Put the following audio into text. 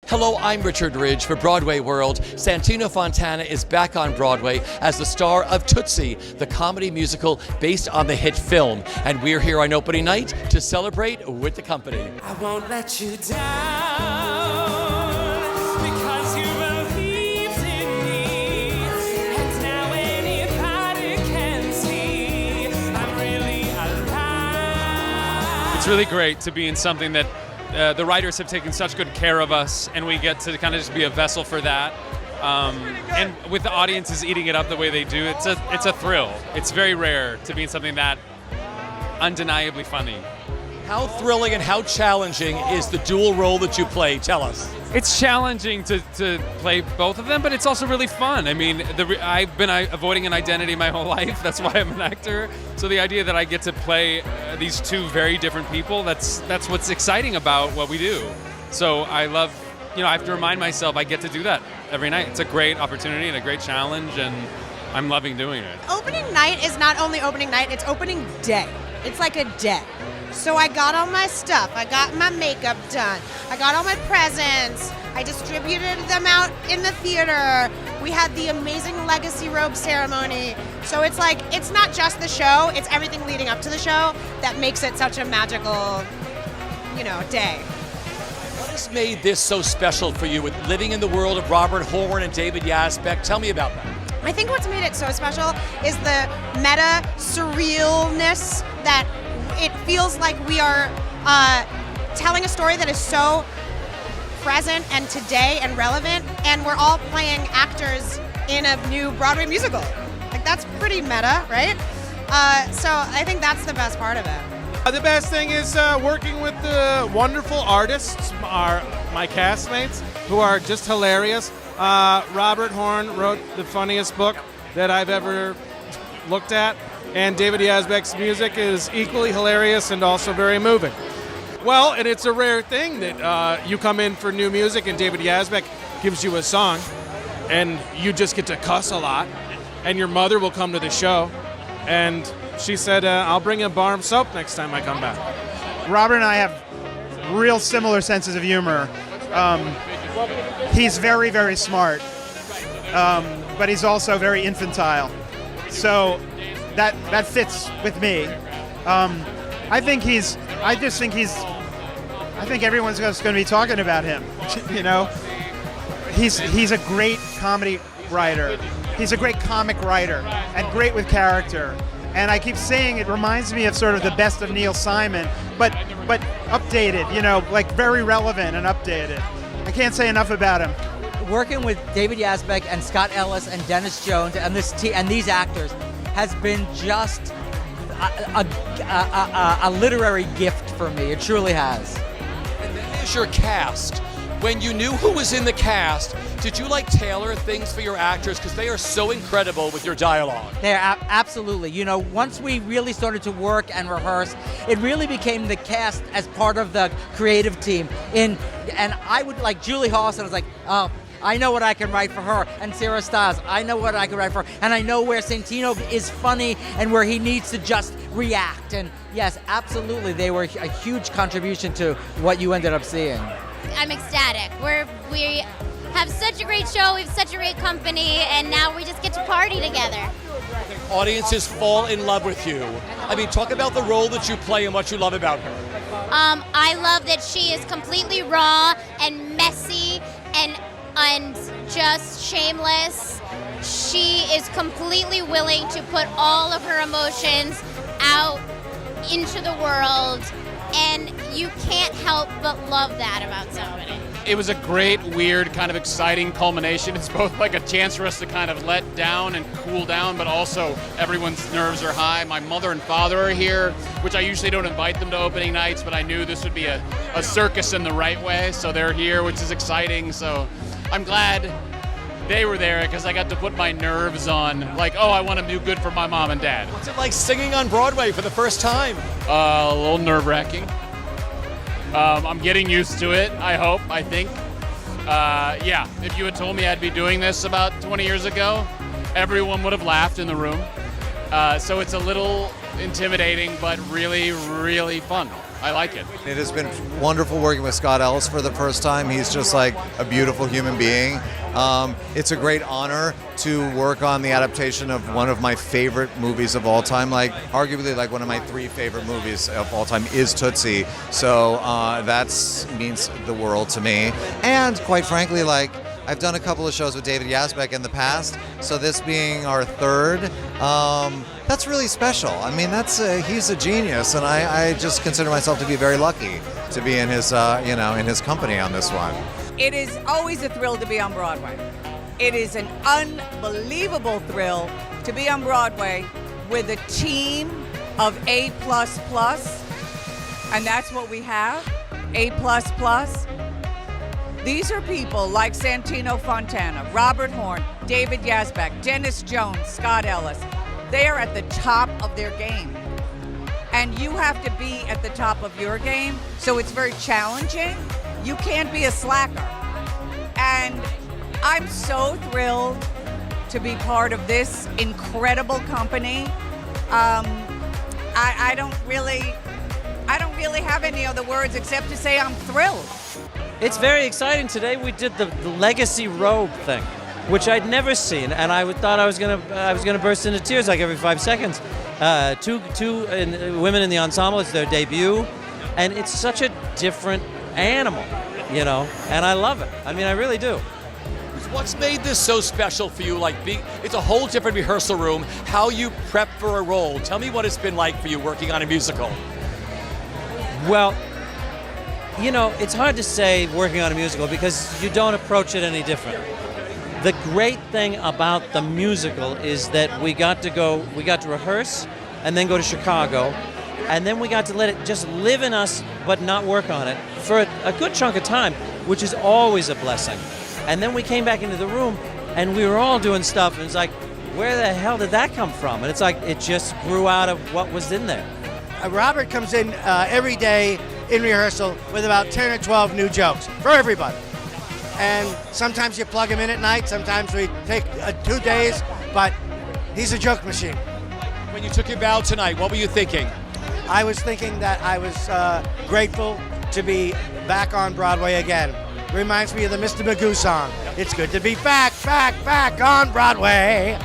Hello, I'm Richard Ridge for Broadway World. Santino Fontana is back on Broadway as the star of Tootsie, the comedy musical based on the hit film. And we're here on opening night to celebrate with the company. I won't let you down because you believed in me. And now anybody can see I'm really alive. It's really great to be in something that the writers have taken such good care of us, and we get to kind of just be a vessel for that. And with the audiences eating it up the way they do, it's a thrill. It's very rare to be in something that undeniably funny. How thrilling and how challenging is the dual role that you play? Tell us. It's challenging to play both of them, but it's also really fun. I mean, I've been avoiding an identity my whole life. That's why I'm an actor. So the idea that I get to play these two very different people, that's what's exciting about what we do. So I love, I have to remind myself I get to do that every night. It's a great opportunity and a great challenge, and I'm loving doing it. Opening night is not only opening night, it's opening day. It's like a day. So I got all my stuff. I got my makeup done. I got all my presents. I distributed them out in the theater. We had the amazing legacy robe ceremony. So it's like, it's not just the show, it's everything leading up to the show that makes it such a magical, day. What has made this so special for you with living in the world of Robert Horn and David Yazbek? Tell me about that. I think what's made it so special is the meta surrealness that it feels like we are telling a story that is so present and today and relevant, and we're all playing actors in a new Broadway musical. Like, that's pretty meta, right? So I think that's the best part of it. The best thing is working with the wonderful artists, my castmates, who are just hilarious. Robert Horn wrote the funniest book that I've ever looked at, and David Yazbek's music is equally hilarious and also very moving. Well, and it's a rare thing that you come in for new music and David Yazbek gives you a song and you just get to cuss a lot, and your mother will come to the show, and she said, I'll bring a bar of soap next time I come back. Robert and I have real similar senses of humor. He's very, very smart, but he's also very infantile. So that fits with me. I think everyone's just going to be talking about him. He's a great comedy writer. He's a great comic writer and great with character. And I keep saying it reminds me of sort of the best of Neil Simon, but updated. Like very relevant and updated. I can't say enough about him. Working with David Yazbek and Scott Ellis and Dennis Jones and these actors has been just a literary gift for me. It truly has. And then there's your cast. When you knew who was in the cast, did you tailor things for your actors? Because they are so incredible with your dialogue. They're absolutely. Once we really started to work and rehearse, it really became the cast as part of the creative team. And I would, Julie Hawson, I was like, oh, I know what I can write for her. And Sarah Stiles, I know what I can write for her. And I know where Santino is funny and where he needs to just react. And yes, absolutely, they were a huge contribution to what you ended up seeing. I'm ecstatic. We have such a great show, we have such a great company, and now we just get to party together. Audiences fall in love with you. I mean, talk about the role that you play and what you love about her. I love that she is completely raw and messy and just shameless. She is completely willing to put all of her emotions out into the world, and you can't help but love that about somebody. It was a great, weird, kind of exciting culmination. It's both like a chance for us to kind of let down and cool down, but also everyone's nerves are high. My mother and father are here, which I usually don't invite them to opening nights, but I knew this would be a circus in the right way, so they're here, which is exciting. So I'm glad they were there because I got to put my nerves on, I want to do good for my mom and dad. What's it like singing on Broadway for the first time? A little nerve-wracking. I'm getting used to it, I think. If you had told me I'd be doing this about 20 years ago, everyone would have laughed in the room. So it's a little intimidating, but really, really fun. I like it. It has been wonderful working with Scott Ellis for the first time. He's just like a beautiful human being. It's a great honor to work on the adaptation of one of my favorite movies of all time. Like arguably, like one of my 3 favorite movies of all time is Tootsie. So that means the world to me. And quite frankly, like I've done a couple of shows with David Yazbek in the past. So this being our 3rd, that's really special. I mean, he's a genius, and I just consider myself to be very lucky to be in his in his company on this one. It is always a thrill to be on Broadway. It is an unbelievable thrill to be on Broadway with a team of A++, and that's what we have, A++. These are people like Santino Fontana, Robert Horn, David Yazbek, Dennis Jones, Scott Ellis. They are at the top of their game. And you have to be at the top of your game, so it's very challenging. You can't be a slacker. And I'm so thrilled to be part of this incredible company. I don't really have any other words except to say I'm thrilled. It's very exciting. Today we did the legacy robe thing, which I'd never seen, and I thought I was gonna burst into tears like every 5 seconds. Two women in the ensemble. It's their debut, and it's such a different animal, and I love it. I mean, I really do. What's made this so special for you? Like, it's a whole different rehearsal room. How you prep for a role? Tell me what it's been like for you working on a musical. Well, it's hard to say working on a musical because you don't approach it any different. The great thing about the musical is that we got to rehearse and then go to Chicago, and then we got to let it just live in us but not work on it for a good chunk of time, which is always a blessing. And then we came back into the room and we were all doing stuff, and it's like, where the hell did that come from? And it's like, it just grew out of what was in there. Robert comes in every day in rehearsal with about 10 or 12 new jokes for everybody. And sometimes you plug him in at night, sometimes we take 2 days, but he's a joke machine. When you took your bow tonight, what were you thinking? I was thinking that I was grateful to be back on Broadway again. Reminds me of the Mr. Magoo song. It's good to be back on Broadway.